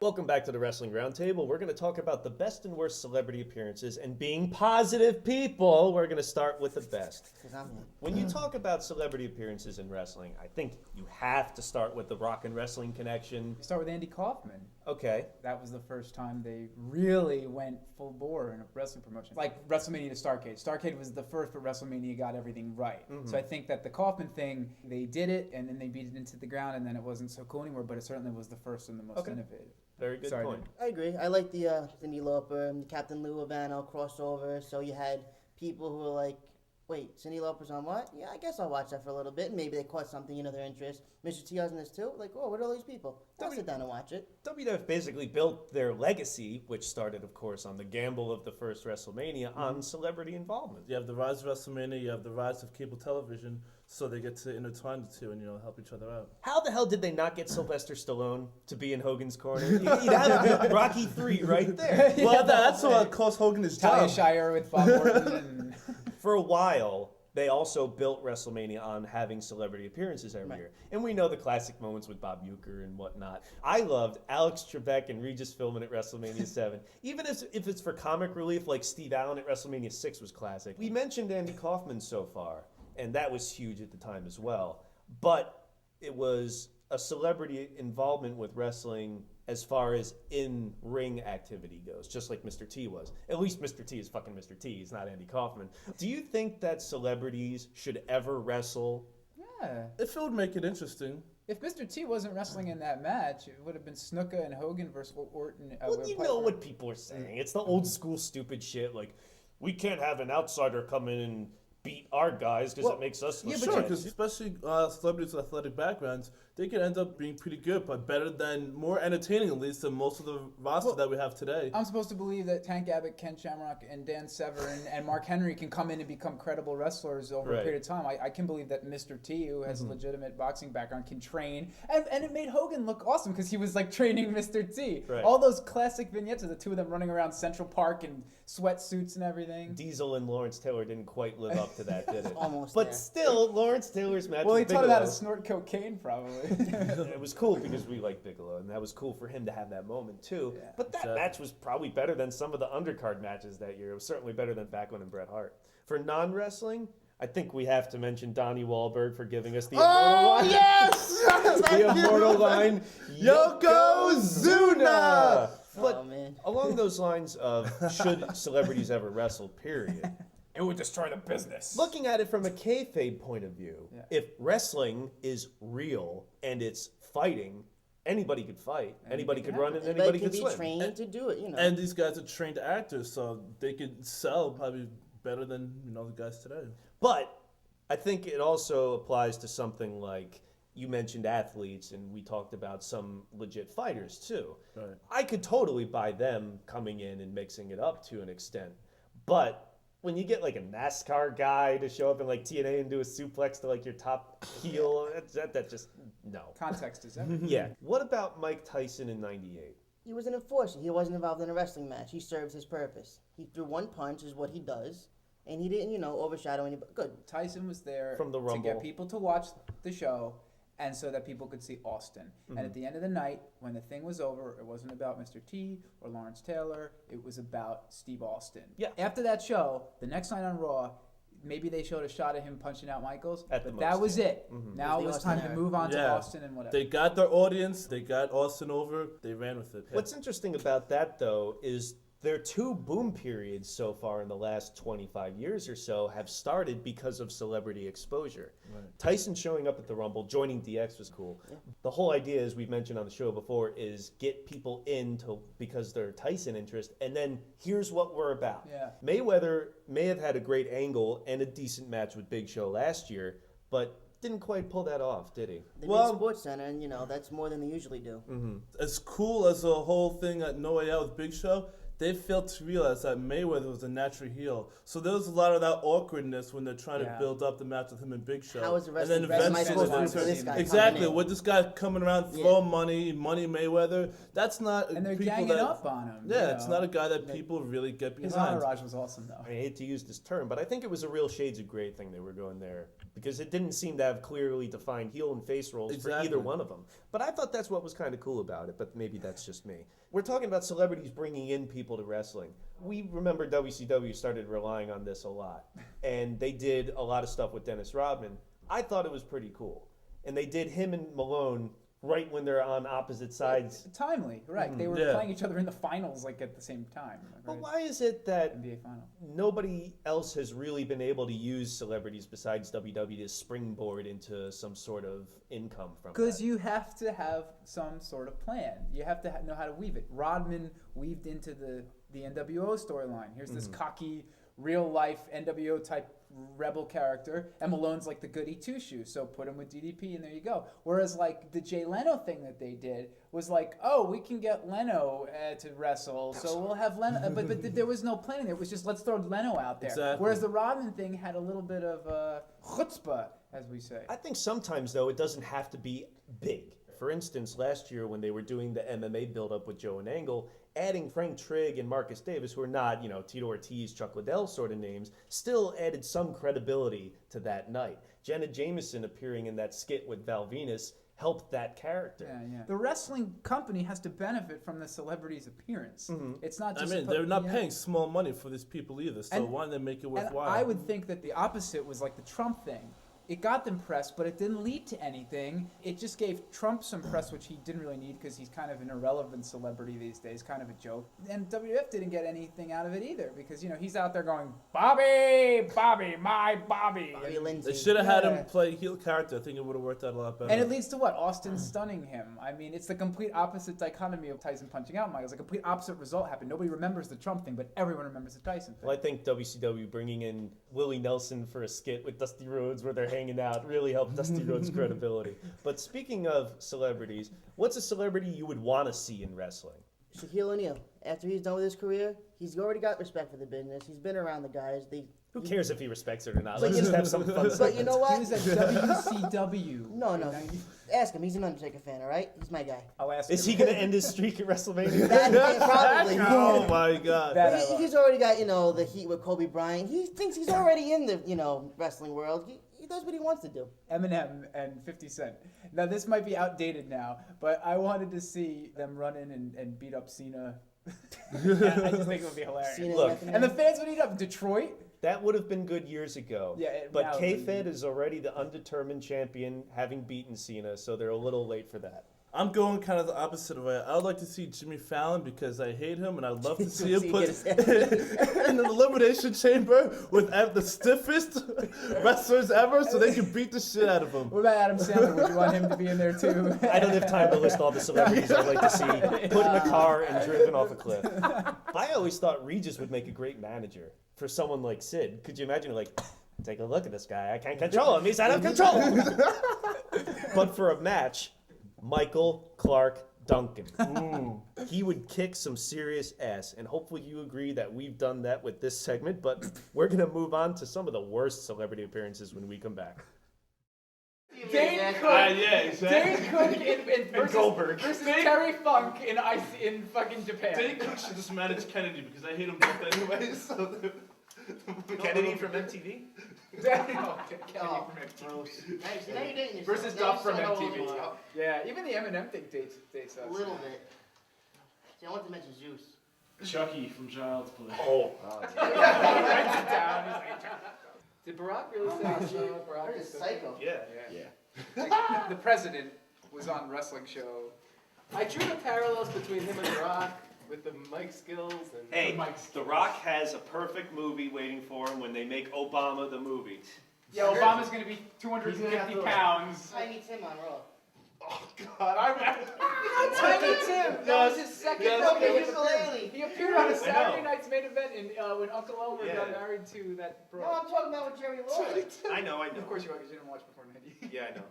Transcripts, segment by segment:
Welcome back to the Wrestling Roundtable. We're going to talk about the best and worst celebrity appearances, and being positive people, we're going to start with the best. When you talk about celebrity appearances in wrestling, I think you have to start with the Rock and Wrestling connection. Start with Andy Kaufman. Okay. That was the first time they really went full bore in a wrestling promotion. Like WrestleMania to Starrcade. Starrcade was the first, but WrestleMania got everything right. Mm-hmm. So I think that the Kaufman thing, they did it, and then they beat it into the ground, and then it wasn't so cool anymore, but it certainly was the first and the most innovative. Very good point. I agree. I like the Cindy Lauper and the Captain Lou Labano crossover. So you had people who were like, wait, Cindy Lauper's on what? Yeah, I guess I'll watch that for a little bit. And maybe they caught something, their interest. Mr. T was in this too. Like, oh, what are all these people? I'll sit down and watch it. WWF basically built their legacy, which started, of course, on the gamble of the first WrestleMania, on celebrity involvement. You have the rise of WrestleMania, you have the rise of cable television, so they get to intertwine the two and, help each other out. How the hell did they not get Sylvester Stallone to be in Hogan's corner? You'd have Rocky III right there. Well, that's what cost Hogan his job. Talia Shire with Bob Orton. And for a while, they also built WrestleMania on having celebrity appearances every year. And we know the classic moments with Bob Uecker and whatnot. I loved Alex Trebek and Regis Philbin at WrestleMania 7. Even if it's for comic relief, like Steve Allen at WrestleMania 6 was classic. We mentioned Andy Kaufman so far, and that was huge at the time as well. But it was a celebrity involvement with wrestling as far as in-ring activity goes, just like Mr. T was. At least Mr. T is fucking Mr. T. He's not Andy Kaufman. Do you think that celebrities should ever wrestle? yeah. If it would make it interesting. If Mr. T wasn't wrestling in that match, it would have been Snuka and Hogan versus Orton. Well, you know what people are saying. It's the old school stupid shit, like, we can't have an outsider come in and beat our guys because it makes us look Sure, because especially celebrities with athletic backgrounds, they can end up being pretty good, but better than, more entertaining at least than most of the roster that we have today. I'm supposed to believe that Tank Abbott, Ken Shamrock, and Dan Severn and Mark Henry can come in and become credible wrestlers over a period of time. I can believe that Mr. T, who has a legitimate boxing background, can train. And it made Hogan look awesome because he was like training Mr. T. Right. All those classic vignettes of the two of them running around Central Park in sweatsuits and everything. Diesel and Lawrence Taylor didn't quite live up to that, did it? Almost But there. still, Lawrence Taylor's match Well, he with taught him how to Bigelow, snort cocaine, probably. it was cool because we like Bigelow, and that was cool for him to have that moment too. Yeah. But that match was probably better than some of the undercard matches that year. It was certainly better than Backlund and Bret Hart. For non-wrestling, I think we have to mention Donnie Wahlberg for giving us the immortal line. Yes! The immortal line, Yokozuna! But Oh, man. along those lines of should celebrities ever wrestle, period. It would destroy the business. Looking at it from a kayfabe point of view, if wrestling is real and it's fighting, anybody could fight, anybody could run, and anybody can could be swim. trained to do it, And these guys are trained actors, so they could sell probably better than the guys today. But I think it also applies to something like you mentioned athletes, and we talked about some legit fighters too. Right. I could totally buy them coming in and mixing it up to an extent. But when you get like a NASCAR guy to show up in like TNA and do a suplex to like your top heel, that just, no. Context is everything. Yeah. What about Mike Tyson in '98? He was an enforcer. He wasn't involved in a wrestling match. He served his purpose. He threw one punch is what he does. And he didn't, overshadow anybody. Good. Tyson was there From the to Rumble. get people to watch the show and so that people could see Austin. And at the end of the night, when the thing was over, it wasn't about Mr. T or Lawrence Taylor. It was about Steve Austin. Yeah. After that show, the next night on Raw, maybe they showed a shot of him punching out Michaels, At the but that most, was yeah. it. Now it was time to move on to Yeah. Austin and whatever. They got their audience, they got Austin over, they ran with it. What's interesting about that, though, is their two boom periods so far in the last 25 years or so have started because of celebrity exposure. Right. Tyson showing up at the Rumble, joining DX was cool. Yeah. The whole idea, as we've mentioned on the show before, is get people into because they're Tyson interest, and then here's what we're about. Yeah. Mayweather may have had a great angle and a decent match with Big Show last year, but didn't quite pull that off, did he? They did Sports Center, and that's more than they usually do. As cool as the whole thing at No Way Out with Big Show, they failed to realize that Mayweather was a natural heel. So there was a lot of that awkwardness when they're trying to build up the match with him and Big Show. How is the rest and of then the am I eventually supposed to root for this guy? exactly, with this guy coming around throwing money Mayweather, that's not And they're people ganging that, up on him. Yeah, you it's know. not a guy that people really get His behind. entourage was awesome, though. I hate to use this term, but I think it was a real shades of gray thing they were going there because it didn't seem to have clearly defined heel and face roles for either one of them. But I thought that's what was kind of cool about it, but maybe that's just me. We're talking about celebrities bringing in people to wrestling. We remember WCW started relying on this a lot, and they did a lot of stuff with Dennis Rodman. I thought it was pretty cool. And they did him and Malone right when they're on opposite sides. Timely, right. They were playing each other in the finals like at the same time. But Right? why is it that NBA final. nobody else has really been able to use celebrities besides WWE to springboard into some sort of income from Because that? you have to have some sort of plan. You have to know how to weave it. Rodman weaved into the NWO storyline. Here's this cocky, real-life NWO-type rebel character, and Malone's like the goody two-shoes, so put him with DDP, and there you go. Whereas, like, the Jay Leno thing that they did was like, oh, we can get Leno to wrestle, so we'll have Leno. But there was no planning there. It was just, let's throw Leno out there. Exactly. Whereas the Rodman thing had a little bit of chutzpah, as we say. I think sometimes, though, it doesn't have to be big. For instance, last year when they were doing the MMA build-up with Joe and Angle, adding Frank Trigg and Marcus Davis, who are not, Tito Ortiz, Chuck Liddell sort of names, still added some credibility to that night. Jenna Jameson appearing in that skit with Val Venis helped that character. Yeah. The wrestling company has to benefit from the celebrity's appearance. It's not just... they're not paying small money for these people either, so why don't they make it And worthwhile? I would think that the opposite was like the Trump thing. It got them press, but it didn't lead to anything. It just gave Trump some press, which he didn't really need because he's kind of an irrelevant celebrity these days, kind of a joke. And WWF didn't get anything out of it either because, he's out there going, Bobby, my Bobby. Bobby Lindsay. They should have had him play heel character. I think it would have worked out a lot better. And it leads to what? Austin stunning him. I mean, it's the complete opposite dichotomy of Tyson punching out Michaels. The complete opposite result happened. Nobody remembers the Trump thing, but everyone remembers the Tyson thing. Well, I think WCW bringing in Willie Nelson for a skit with Dusty Rhodes where they're hanging out really helped Dusty Rhodes' credibility. But speaking of celebrities, what's a celebrity you would want to see in wrestling? Shaquille O'Neal. After he's done with his career, he's already got respect for the business. He's been around the guys. Who cares if he respects it or not? But Let's you just know- have some fun But you segments. know what? He was at WCW. No. Ask him. He's an Undertaker fan, all right? He's my guy. I'll ask Is him. he going to end his streak at WrestleMania? That, probably. Oh my God! That- But he's already got, the heat with Kobe Bryant. He thinks he's already in the, wrestling world. He does what he wants to do. Eminem and 50 Cent. Now, this might be outdated now, but I wanted to see them run in and beat up Cena. I just think it would be hilarious. Cena Look, and And the fans would eat up Detroit. That would have been good years ago. Yeah, but now- K-Fed is already the undetermined champion, having beaten Cena, so they're a little late for that. I'm going kind of the opposite way. I would like to see Jimmy Fallon because I hate him, and I'd love to see him See, put get his- in the elimination chamber with the stiffest wrestlers ever, so they can beat the shit out of him. What about Adam Sandler? Would you want him to be in there too? I don't have time to list all the celebrities I'd like to see put in a car and driven off a cliff. I always thought Regis would make a great manager for someone like Sid. Could you imagine, take a look at this guy. I can't control him. He's out of control. But for a match, Michael Clark Duncan. He would kick some serious ass, and hopefully you agree that we've done that with this segment, but we're going to move on to some of the worst celebrity appearances when we come back. Dane Cook. Yeah, exactly. Dane Cook versus Terry Funk in fucking Japan. Dane Cook should just manage Kennedy because I hate him both anyway. So Kennedy from MTV? Kennedy Oh, from MTV. gross. Hey, now you're dating yourself. Versus Now Duff you from still know MTV. a little Yeah, even the Eminem thing dates us. A little bit. See, I want to mention Zeus. Chucky from Child's Play. Oh. He writes it down. He's like, did Barack really say Barack What is a psycho. Yeah. Like, the president was on wrestling show. I drew the parallels between him and Rock with the mic skills and Hey, The Rock has a perfect movie waiting for him when they make Obama the movie. Yeah, Obama's gonna be 250 pounds. Tiny Tim on Raw. God, Tiny Tim. That was his second Okay, film. clearly. He appeared on a Saturday night's main event when Uncle Elmer got Yeah. married to that bro. No, I'm talking about with Jerry Lawler. I know. Of course you are, because you didn't watch before 90. Yeah, I know.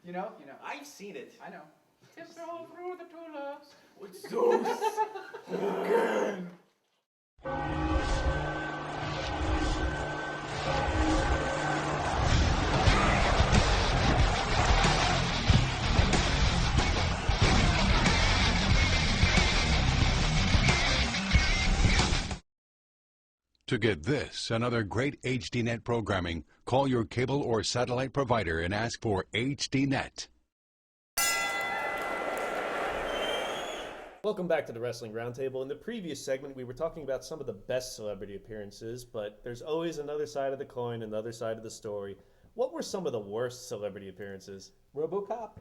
You know? I've seen it. I know. Tiptoe through the tulips. With Zeus. To get this and other great HDNet programming, call your cable or satellite provider and ask for HDNet. Welcome back to the Wrestling Roundtable. In the previous segment, we were talking about some of the best celebrity appearances, but there's always another side of the coin, another side of the story. What were some of the worst celebrity appearances? RoboCop.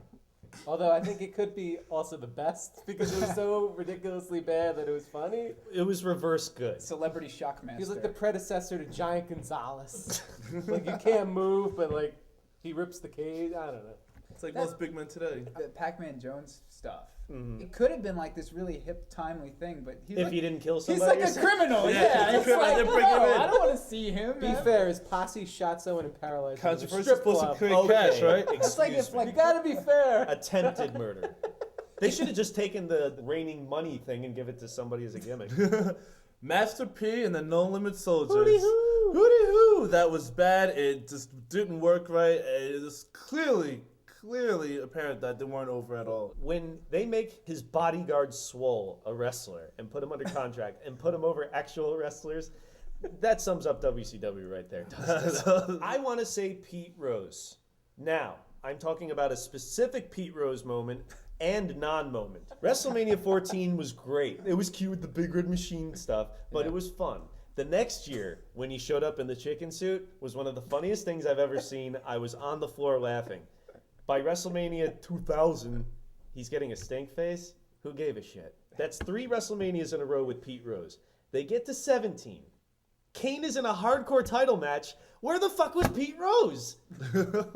Although I think it could be also the best because it was so ridiculously bad that it was funny. It was reverse good. Celebrity Shockmaster. He's like the predecessor to Giant Gonzalez. Like you can't move, but like he rips the cage. I don't know. It's like most big men today. The Pacman Jones stuff. Mm-hmm. It could have been like this really hip, timely thing, but he's If like, he didn't kill he's somebody. like a criminal. Yeah, Yeah, he's a it's criminal. like, They no, bring him in. I don't want to see him. Be man. fair, his posse shot someone and paralyzed him. at a Controversial strip supposed to club. create cash, right? It's like Excuse if me. like You gotta be fair. Attempted murder. They should have just taken the raining money thing and give it to somebody as a gimmick. Master P and the No Limit Soldiers. Hooty hoo. Hooty hoo! That was bad. It just didn't work right. It is clearly apparent that they weren't over at all. When they make his bodyguard Swole a wrestler and put him under contract and put him over actual wrestlers, that sums up WCW right there. I want to say Pete Rose. Now, I'm talking about a specific Pete Rose moment and non-moment. WrestleMania 14 was great. It was cute with the big red machine stuff, but it was fun. The next year, when he showed up in the chicken suit, was one of the funniest things I've ever seen. I was on the floor laughing. By WrestleMania 2000, he's getting a stink face. Who gave a shit? That's 3 WrestleManias in a row with Pete Rose. They get to 17. Kane is in a hardcore title match. Where the fuck was Pete Rose?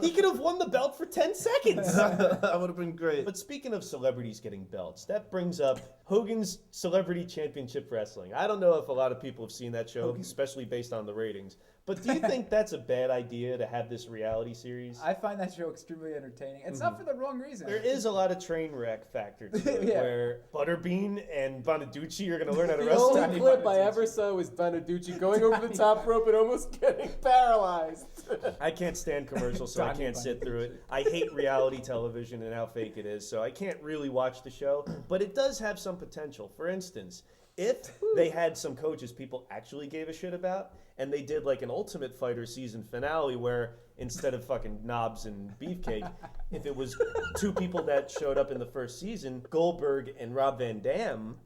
He could have won the belt for 10 seconds. That would have been great. But speaking of celebrities getting belts, that brings up Hogan's Celebrity Championship Wrestling. I don't know if a lot of people have seen that show, especially based on the ratings. But do you think that's a bad idea to have this reality series? I find that show extremely entertaining. It's not for the wrong reason. There is a lot of train wreck factor to it, Yeah. where Butterbean and Bonaducci are going to learn how to The wrestle. only Donnie clip I Bonaducci. ever saw was Bonaducci going over the top rope and almost getting paralyzed. I can't stand commercials, so I Donnie can't sit through it. I hate reality television and how fake it is, so I can't really watch the show. But it does have some potential. For instance, if they had some coaches people actually gave a shit about, and they did like an Ultimate Fighter season finale where instead of fucking knobs and beefcake, if it was 2 people that showed up in the first season, Goldberg and Rob Van Dam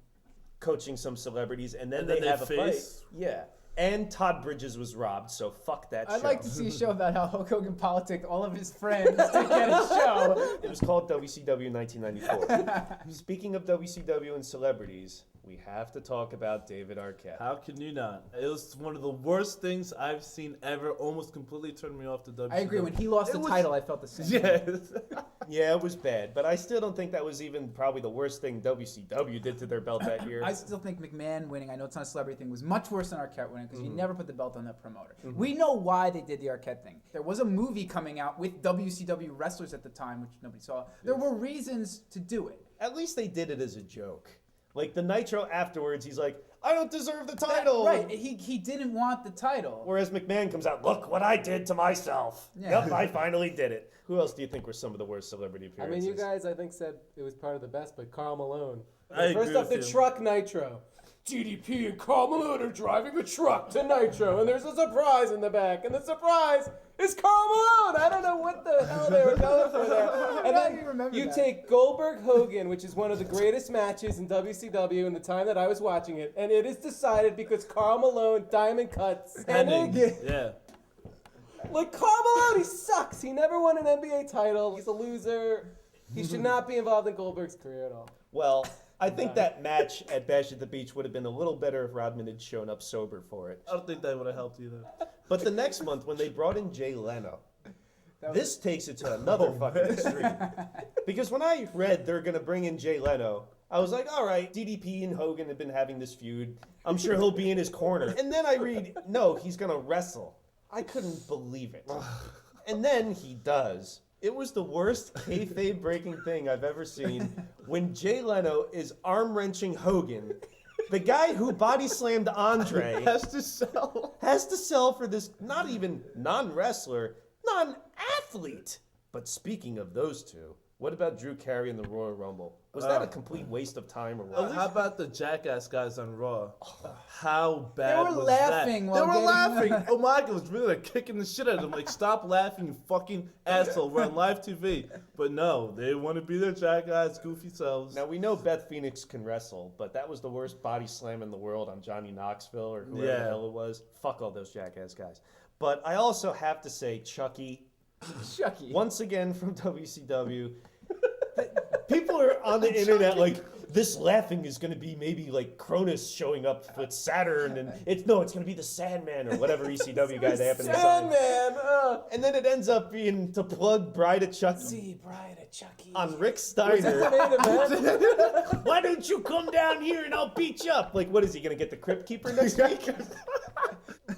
coaching some celebrities, and then they have a fight. Yeah. And Todd Bridges was robbed, so fuck that show. I'd like to see a show about how Hulk Hogan politicked all of his friends to get a show. It was called WCW 1994. Speaking of WCW and celebrities, we have to talk about David Arquette. How can you not? It was one of the worst things I've seen ever. Almost completely turned me off to WCW. I agree. When he lost the title, I felt the same. Yes. Yeah, it was bad, but I still don't think that was even probably the worst thing WCW did to their belt that year. I still think McMahon winning, I know it's not a celebrity thing, was much worse than Arquette winning because you never put the belt on that promoter. We know why they did the Arquette thing. There was a movie coming out with WCW wrestlers at the time, which nobody saw. There were reasons to do it. At least they did it as a joke. Like the Nitro afterwards, he's like, I don't deserve the title. Right, he didn't want the title. Whereas McMahon comes out, look what I did to myself. Yeah. Yep, I finally did it. Who else do you think were some of the worst celebrity I appearances? mean, you guys, I think, said it was part of the best, but Karl Malone. I First agree up, with the you. truck Nitro. DDP and Karl Malone are driving a truck to Nitro, and there's a surprise in the back, and the surprise is Karl Malone. I don't know what the hell they were going for there. And I then remember you that. take Goldberg Hogan, which is one of the greatest matches in WCW in the time that I was watching it, and it is decided because Karl Malone diamond cuts Hennig. Hennig. Yeah. Like Karl Malone, he sucks. He never won an NBA title. He's a loser. He should not be involved in Goldberg's career at all. Well, I think that match at Bash at the Beach would have been a little better if Rodman had shown up sober for it. I don't think that would have helped either. But the next month, when they brought in Jay Leno, this takes it to another fucking extreme. Because when I read they're going to bring in Jay Leno, I was like, all right, DDP and Hogan have been having this feud. I'm sure he'll be in his corner. And then I read, no, he's going to wrestle. I couldn't believe it. And then he does. It was the worst kayfabe breaking thing I've ever seen when Jay Leno is arm wrenching Hogan The guy who body slammed Andre Has to sell. has to sell for this not even non-wrestler, non-athlete. But speaking of those two, what about Drew Carey in the Royal Rumble? Was that a complete waste of time or what? How about the jackass guys on Raw? How bad They were was laughing that? while They were getting- laughing. Oh my God, was really like kicking the shit out of them. Like, stop laughing, you fucking asshole. We're on live TV. But no, they want to be their jackass, goofy selves. Now, we know Beth Phoenix can wrestle, but that was the worst body slam in the world on Johnny Knoxville or whoever the hell it was. Fuck all those jackass guys. But I also have to say, Chucky, once again from WCW, people are on the internet like, this laughing is going to be maybe like Cronus showing up with Saturn, and it's going to be the Sandman or whatever ECW guy they happen to sign. Sandman! And then it ends up being to plug Bride of Chucky See, Bride of Chucky. on Rick Steiner. Why don't you come down here and I'll beat you up? Like, what is he going to get the Crypt Keeper next week?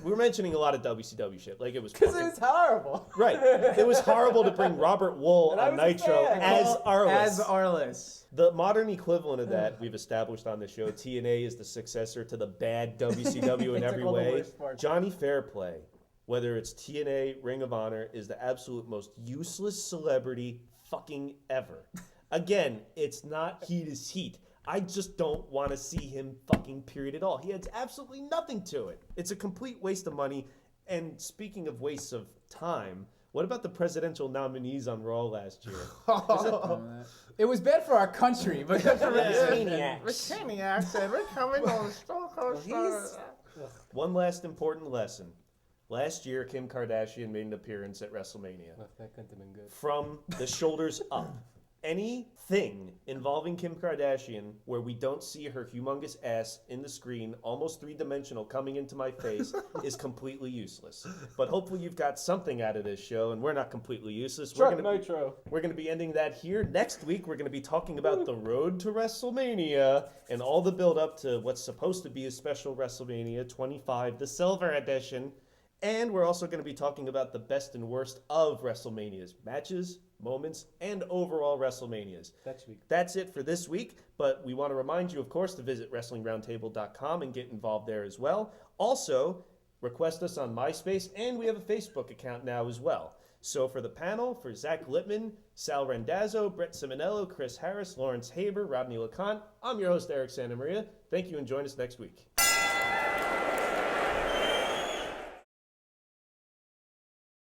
We're mentioning a lot of WCW shit. Like, it was Because fucking... it was horrible. Right. It was horrible to bring Robert Wool And I on was a Nitro fan. as Arliss. As Arliss. The modern equivalent of that, we've established on the show, TNA is the successor to the bad WCW in They every took all the way. worst parts. Johnny Fairplay, whether it's TNA, Ring of Honor, is the absolute most useless celebrity fucking ever. Again, it's not heat is heat. I just don't want to see him fucking period at all. He adds absolutely nothing to it. It's a complete waste of money. And speaking of wastes of time, what about the presidential nominees on Raw last year? It was bad for our country, but good for Maniacs. We're coming on the Stone Cold One last important lesson. Last year, Kim Kardashian made an appearance at WrestleMania. That couldn't have been good. From the shoulders up. Anything involving Kim Kardashian where we don't see her humongous ass in the screen, almost three-dimensional, coming into my face, is completely useless. But hopefully you've got something out of this show, and we're not completely useless. Truck Nitro. We're going to be ending that here. Next week, we're going to be talking about the road to WrestleMania and all the build-up to what's supposed to be a special WrestleMania 25, the Silver Edition. And we're also going to be talking about the best and worst of WrestleManias. Matches, moments, and overall WrestleManias. That's it for this week, but we want to remind you, of course, to visit WrestlingRoundtable.com and get involved there as well. Also, request us on MySpace, and we have a Facebook account now as well. So for the panel, for Zach Lippman, Sal Rendazzo, Brett Simonello, Chris Harris, Lawrence Haber, Rodney LeConte, I'm your host, Eric Santamaria. Thank you, and join us next week.